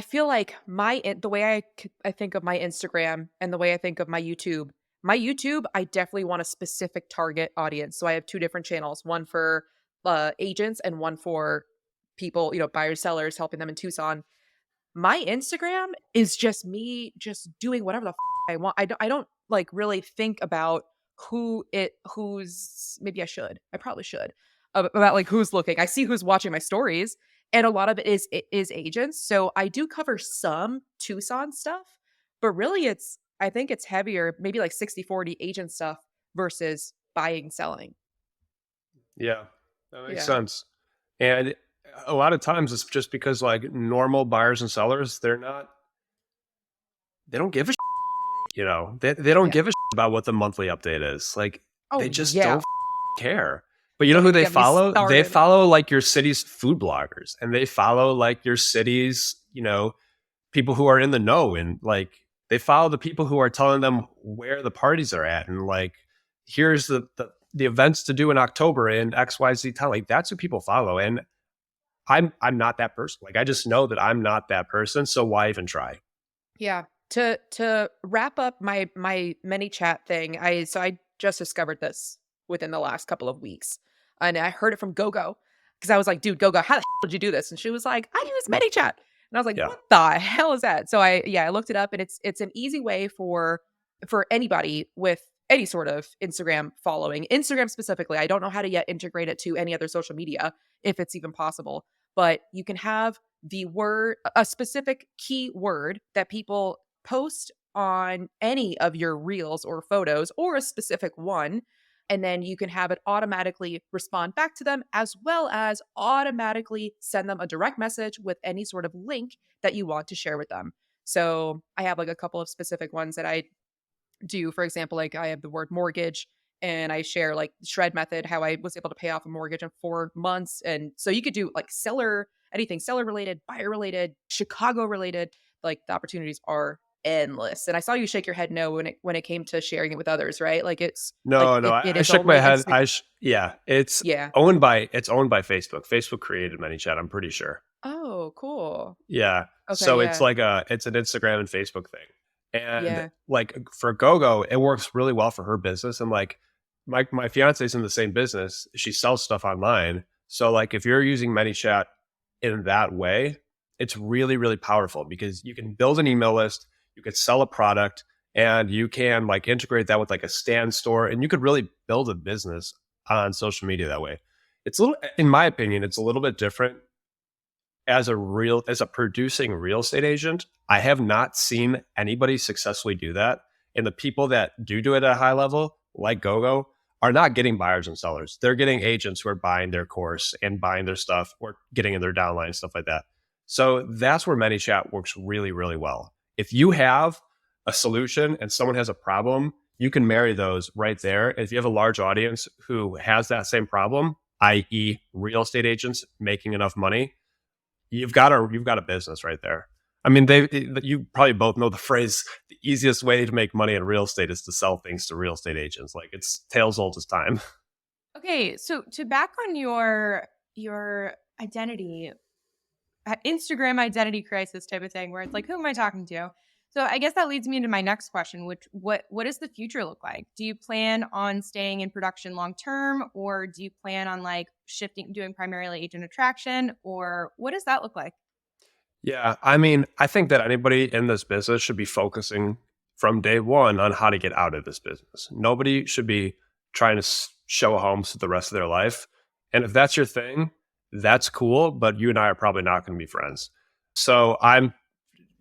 S2: feel like the way I think of my Instagram and the way I think of my YouTube, I definitely want a specific target audience. So I have 2 different channels, one for agents and one for people, buyers, sellers, helping them in Tucson. My Instagram is just me just doing whatever the I want. I don't like really think about maybe I probably should, about like who's looking. I see who's watching my stories, and a lot of it is agents. So I do cover some Tucson stuff, but really I think it's heavier, maybe like 60-40 agent stuff versus buying, selling.
S1: Yeah, that makes sense. And a lot of times it's just because like normal buyers and sellers, they don't give a they don't give a about what the monthly update is. Like, they just don't care. But you know who they follow? They follow like your city's food bloggers, and they follow like your city's, people who are in the know, and like They follow the people who are telling them where the parties are at, and like, here's the events to do in October in XYZ town. Like, that's who people follow. And I'm not that person. Like, I just know that I'm not that person. So why even try?
S2: Yeah. To wrap up my many chat thing, I just discovered this within the last couple of weeks. And I heard it from GoGo because I was like, dude, GoGo, how the hell did you do this? And she was like, I use ManyChat. And I was like,
S1: Yeah.
S2: what the hell is that? So I looked it up, and it's an easy way for anybody with any sort of Instagram following. Instagram specifically, I don't know how to yet integrate it to any other social media if it's even possible, but you can have a specific keyword that people post on any of your reels or photos, or a specific one, and then you can have it automatically respond back to them, as well as automatically send them a direct message with any sort of link that you want to share with them. So I have like a couple of specific ones that I do. For example, like I have the word mortgage, and I share like shred method, how I was able to pay off a mortgage in 4 months. And so you could do like anything seller related, buyer related, Chicago related. Like the opportunities are endless. And I saw you shake your head no when it came to sharing it with others, right? Like it's like
S1: No, no,
S2: it
S1: I
S2: is
S1: shook my
S2: only
S1: head.
S2: Instagram.
S1: Yeah,
S2: Yeah.
S1: it's owned by Facebook. Facebook created ManyChat, I'm pretty sure.
S2: Oh, cool.
S1: Yeah.
S2: Okay.
S1: So it's
S2: Yeah.
S1: like it's an Instagram and Facebook thing. And
S2: Yeah.
S1: like for GoGo, it works really well for her business. And like my fiance's in the same business. She sells stuff online. So like if you're using ManyChat in that way, it's really, really powerful because you can build an email list, you could sell a product, and you can like integrate that with like a stand store, and you could really build a business on social media that way. It's a little, in my opinion, it's a little bit different as a producing real estate agent. I have not seen anybody successfully do that. And the people that do it at a high level, like GoGo, are not getting buyers and sellers. They're getting agents who are buying their course and buying their stuff, or getting in their downline and stuff like that. So that's where ManyChat works really, really well. If you have a solution and someone has a problem, you can marry those right there. If you have a large audience who has that same problem, i.e., real estate agents making enough money, you've got a business right there. I mean, you probably both know the phrase, the easiest way to make money in real estate is to sell things to real estate agents. Like, it's tales old as time.
S3: Okay, so to back on your identity, Instagram identity crisis type of thing, where it's like, who am I talking to? So I guess that leads me into my next question, which what does the future look like? Do you plan on staying in production long term, or do you plan on like shifting, doing primarily agent attraction, or what does that look like?
S1: Yeah, I mean, I think that anybody in this business should be focusing from day one on how to get out of this business. Nobody should be trying to show homes for the rest of their life. And if that's your thing, that's cool, but you and I are probably not going to be friends. So I'm,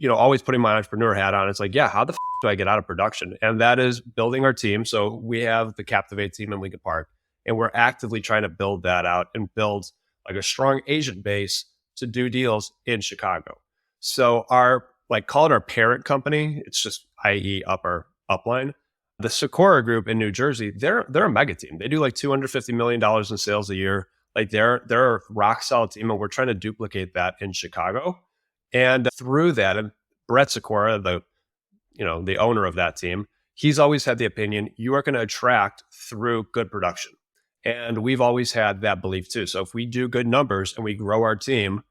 S1: always putting my entrepreneur hat on. It's like, yeah, how the do I get out of production? And that is building our team. So we have the Captivate team in Lincoln Park, and we're actively trying to build that out and build like a strong agent base to do deals in Chicago. So call it our parent company. It's just i.e. upline. The Socorro Group in New Jersey, they're a mega team. They do like $250 million in sales a year. Like they're a rock solid team, and we're trying to duplicate that in Chicago. And through that, and Brett Socorro, the owner of that team, he's always had the opinion you are going to attract through good production. And we've always had that belief too. So if we do good numbers and we grow our team,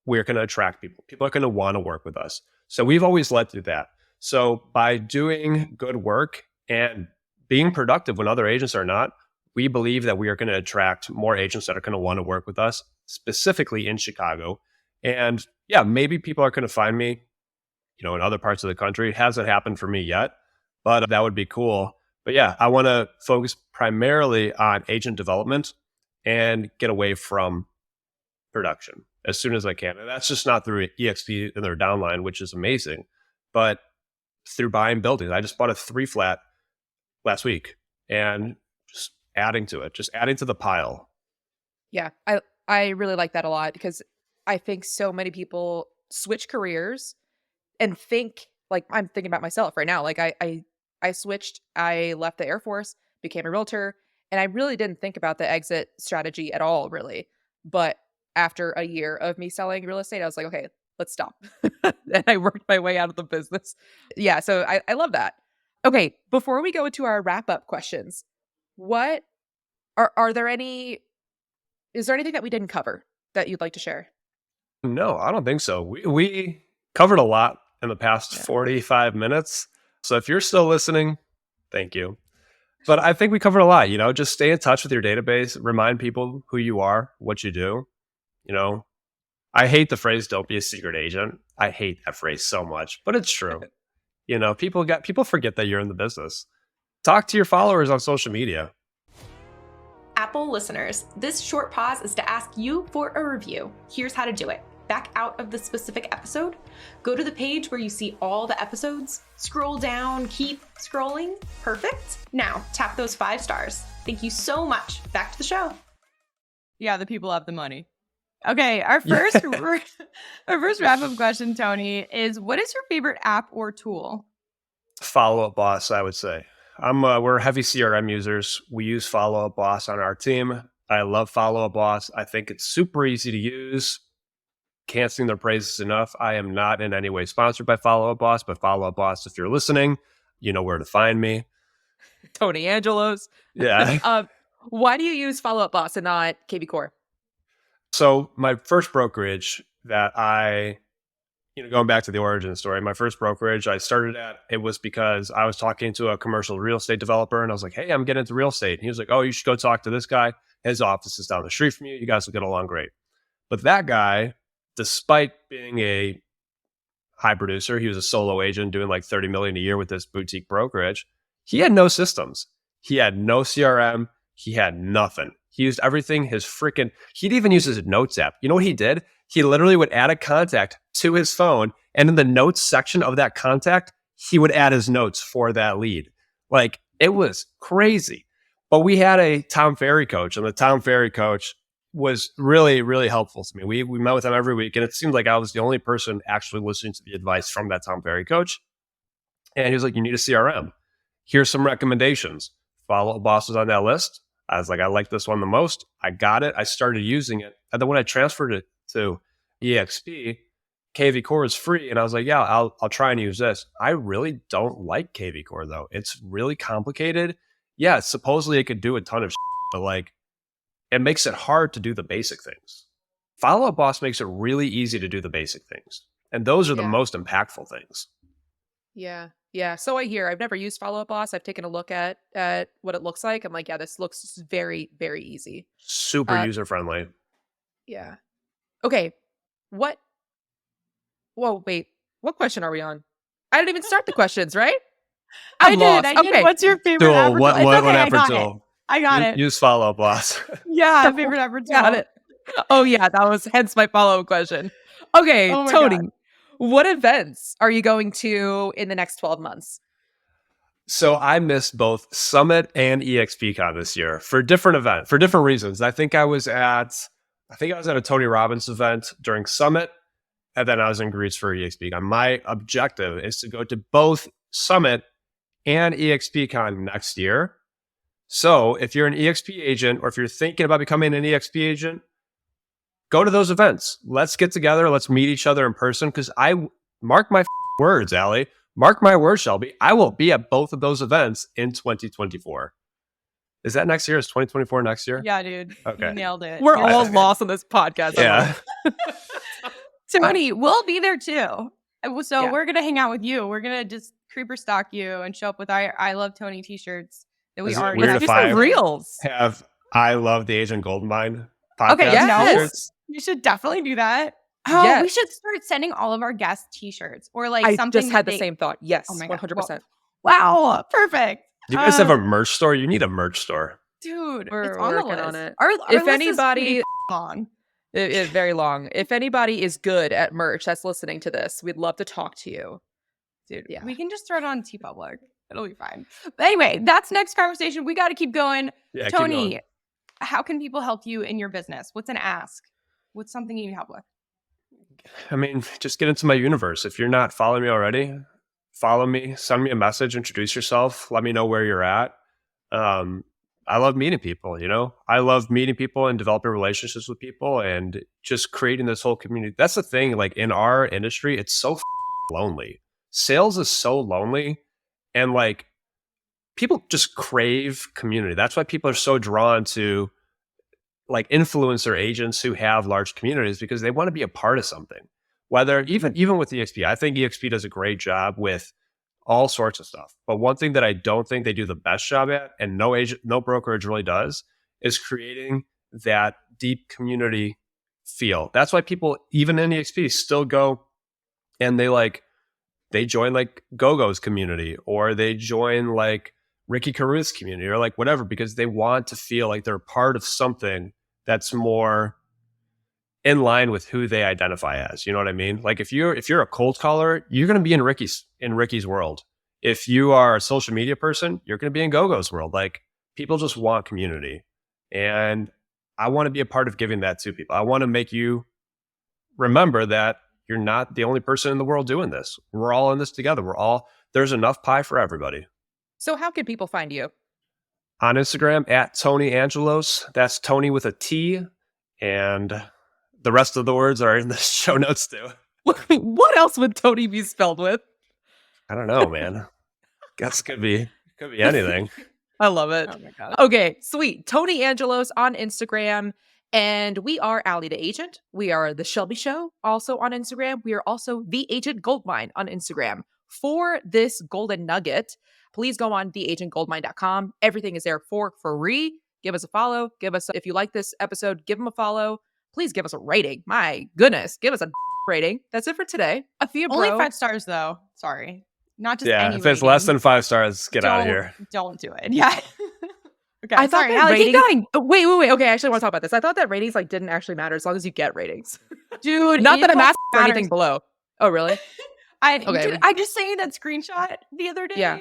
S1: we're going to attract people. People are going to want to work with us. So we've always led through that. So by doing good work and being productive when other agents are not, we believe that we are going to attract more agents that are going to want to work with us, specifically in Chicago. And yeah, maybe people are going to find me, in other parts of the country. It hasn't happened for me yet, but that would be cool. But yeah, I want to focus primarily on agent development and get away from production as soon as I can. And that's just not through EXP and their downline, which is amazing, but through buying buildings. I just bought a 3-flat last week and just adding to it, just adding to the pile.
S2: Yeah. I really like that a lot because I think so many people switch careers and think like I'm thinking about myself right now. Like I switched, I left the Air Force, became a realtor, and I really didn't think about the exit strategy at all, really. But after a year of me selling real estate, I was like, okay, let's stop. And I worked my way out of the business. Yeah, so I love that. Okay, before we go into our wrap-up questions, what are there any is there anything that we didn't cover that you'd like to share?
S1: No, I don't think so. We covered a lot in the past
S2: Yeah.
S1: 45 minutes. So if you're still listening, thank you. But I think we covered a lot, just stay in touch with your database, remind people who you are, what you do. I hate the phrase "don't be a secret agent." I hate that phrase so much, but it's true. People forget that you're in the business. Talk to your followers on social media.
S4: Apple listeners, this short pause is to ask you for a review. Here's how to do it. Back out of the specific episode, go to the page where you see all the episodes, scroll down, keep scrolling. Perfect. Now tap those 5 stars. Thank you so much. Back to the show.
S3: Yeah, the people have the money. Okay, our first wrap-up question, Tony, is what is your favorite app or tool?
S1: Follow Up Boss, I would say. We're heavy CRM users. We use Follow Up Boss on our team. I love Follow Up Boss. I think it's super easy to use. Can't sing their praises enough. I am not in any way sponsored by Follow Up Boss, but Follow Up Boss, if you're listening, you know where to find me.
S2: Tony Angelos.
S1: Yeah.
S2: Why do you use Follow Up Boss and not KV Core?
S1: So my first brokerage that going back to the origin story, my first brokerage I started at, it was because I was talking to a commercial real estate developer and I was like, hey, I'm getting into real estate. And he was like, oh, you should go talk to this guy. His office is down the street from you. You guys will get along great. But that guy, despite being a high producer, he was a solo agent doing like 30 million a year with this boutique brokerage. He had no systems. He had no CRM. He had nothing. He used everything. He'd even use his notes app. You know what he did? He literally would add a contact to his phone, and in the notes section of that contact, he would add his notes for that lead. Like, it was crazy. But we had a Tom Ferry coach, and the Tom Ferry coach was really, really helpful to me. We met with him every week, and it seemed like I was the only person actually listening to the advice from that Tom Ferry coach. And he was like, you need a CRM. Here's some recommendations. Follow Up Boss was on that list. I was like, I like this one the most. I got it. I started using it. And then when I transferred it to EXP, KV Core is free. And I was like, yeah, I'll try and use this. I really don't like KV Core though. It's really complicated. Yeah, supposedly it could do a ton of but like it makes it hard to do the basic things. Follow Up Boss makes it really easy to do the basic things. And those are the most impactful things.
S2: Yeah. Yeah. So I hear. I've never used Follow Up Boss. I've taken a look at what it looks like. I'm like, yeah, this looks very, very easy.
S1: Super user friendly.
S2: Yeah. Okay. Whoa, wait. What question are we on? I didn't even start the questions, right? I'm lost.
S3: I did.
S2: Okay.
S3: What's your favorite
S1: Tool,
S3: app or
S1: what
S3: tool? It's okay,
S1: app or
S3: I got
S1: tool?
S3: it. I got it.
S1: Use Follow Up Boss.
S3: Yeah, favorite app or tool.
S2: Got it. Oh yeah, that was hence my follow-up question. Okay,
S3: Oh my
S2: Tony,
S3: God.
S2: what events are you going to in the next 12 months?
S1: So I missed both Summit and EXPCon this year for different reasons. I think I was at a Tony Robbins event during Summit, and then I was in Greece for EXPCon. My objective is to go to both Summit and EXPCon next year. So if you're an EXP agent or if you're thinking about becoming an EXP agent, go to those events. Let's get together. Let's meet each other in person because mark my words, Allie. Mark my words, Shelby. I will be at both of those events in 2024. Is that next year? Is 2024 next year?
S3: Yeah, dude.
S1: Okay.
S3: You nailed it.
S2: We're
S3: You
S2: all
S3: nailed it.
S2: lost on this podcast.
S1: Yeah.
S3: Tony, we'll be there too. So
S2: Yeah.
S3: we're gonna hang out with you. We're gonna just creeper stalk you and show up with our I Love Tony t-shirts that we
S1: Is it
S3: already
S1: weird
S3: have.
S1: if
S2: Do some
S1: I
S2: reels.
S1: Have I Love the Agent Goldmine podcast?
S3: Okay,
S2: Yes.
S1: t-shirts?
S3: You should definitely do that. Oh, we
S2: Yes.
S3: should start sending all of our guest t-shirts or like
S2: I
S3: something.
S2: just had
S3: that
S2: the
S3: they-
S2: same thought. Yes,
S3: Oh my God.
S2: 100%.
S3: Wow, perfect.
S1: Do you guys have a merch store? You need a merch store.
S3: Dude,
S2: We're
S3: it's on the
S2: working
S3: list.
S2: on it.
S3: Our
S2: If
S3: list is pretty
S2: anybody-
S3: long.
S2: It is very long. If anybody is good at merch that's listening to this, we'd love to talk to you.
S3: Dude,
S2: Yeah.
S3: we can just throw it on TeePublic. It'll be fine. But anyway, that's next conversation. We got to keep going.
S1: Yeah, keep
S3: Tony,
S1: going.
S3: how can people help you in your business? What's an ask? What's something you need help with?
S1: I mean, just get into my universe. If you're not following me already, follow me, send me a message, introduce yourself, let me know where you're at. I love meeting people, you know? I love meeting people and developing relationships with people and just creating this whole community. That's the thing, like in our industry, it's so lonely. Sales is so lonely, and like people just crave community. That's why people are so drawn to like influencer agents who have large communities, because they want to be a part of something. Whether even with EXP, I think EXP does a great job with all sorts of stuff. But one thing that I don't think they do the best job at, and no agent, no brokerage really does, is creating that deep community feel. That's why people, even in EXP, still go and they join like GoGo's community, or they join like Ricky Caruth's community, or like whatever, because they want to feel like they're part of something that's more in line with who they identify as. You know what I mean? Like if you're a cold caller, you're going to be in Ricky's world. If you are a social media person, you're going to be in GoGo's world. Like people just want community, and I want to be a part of giving that to people. I want to make you remember that you're not the only person in the world doing this. We're all in this together. There's enough pie for everybody.
S2: So how can people find you?
S1: On Instagram at Tony Angelos. That's Tony with a T, and the rest of the words are in the show notes too.
S2: What else would Tony be spelled with?
S1: I don't know, man. Guess could be anything.
S2: I love it.
S3: Oh my God.
S2: Okay, sweet. Tony Angelos on Instagram. And we are Allie the Agent. We are The Shelby Show, also on Instagram. We are also The Agent Goldmine on Instagram. For this golden nugget, please go on theagentgoldmine.com. Everything is there for free. Give us a follow. If you like this episode, give them a follow. Please give us a rating. My goodness, give us a rating. That's it for today. A few
S3: Only
S2: bro.
S3: 5 stars though. Sorry. Not just
S1: Yeah,
S3: any
S1: if it's
S3: rating.
S1: less than 5 stars, get out of here.
S3: Don't do it. Yeah. Okay.
S2: I thought
S3: sorry,
S2: that
S3: Allie, keep
S2: ratings.
S3: going.
S2: Wait. Okay, I actually want to talk about this. I thought that ratings like didn't actually matter as long as you get ratings.
S3: Dude,
S2: Not
S3: it
S2: that I'm asking for
S3: matters.
S2: anything below. Oh, really?
S3: Dude,
S2: we-
S3: I just sent you that screenshot the other day.
S2: Yeah.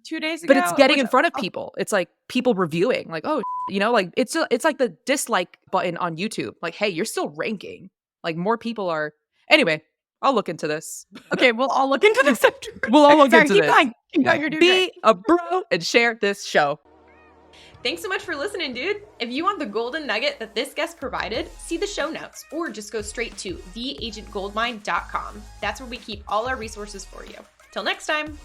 S3: 2 days ago.
S2: But it's getting in front of
S3: oh,
S2: people. It's like people reviewing, like, oh, like it's like the dislike button on YouTube. Like, hey, you're still ranking. Like more people are. Anyway, I'll look into this.
S3: Okay, we'll all look into this.
S2: We'll all look
S3: Sorry,
S2: into
S3: keep
S2: this.
S3: going. Keep going. You're doing
S2: Be
S3: great.
S2: a bro and share this show.
S4: Thanks so much for listening, dude. If you want the golden nugget that this guest provided, see the show notes or just go straight to theagentgoldmine.com. That's where we keep all our resources for you. Till next time.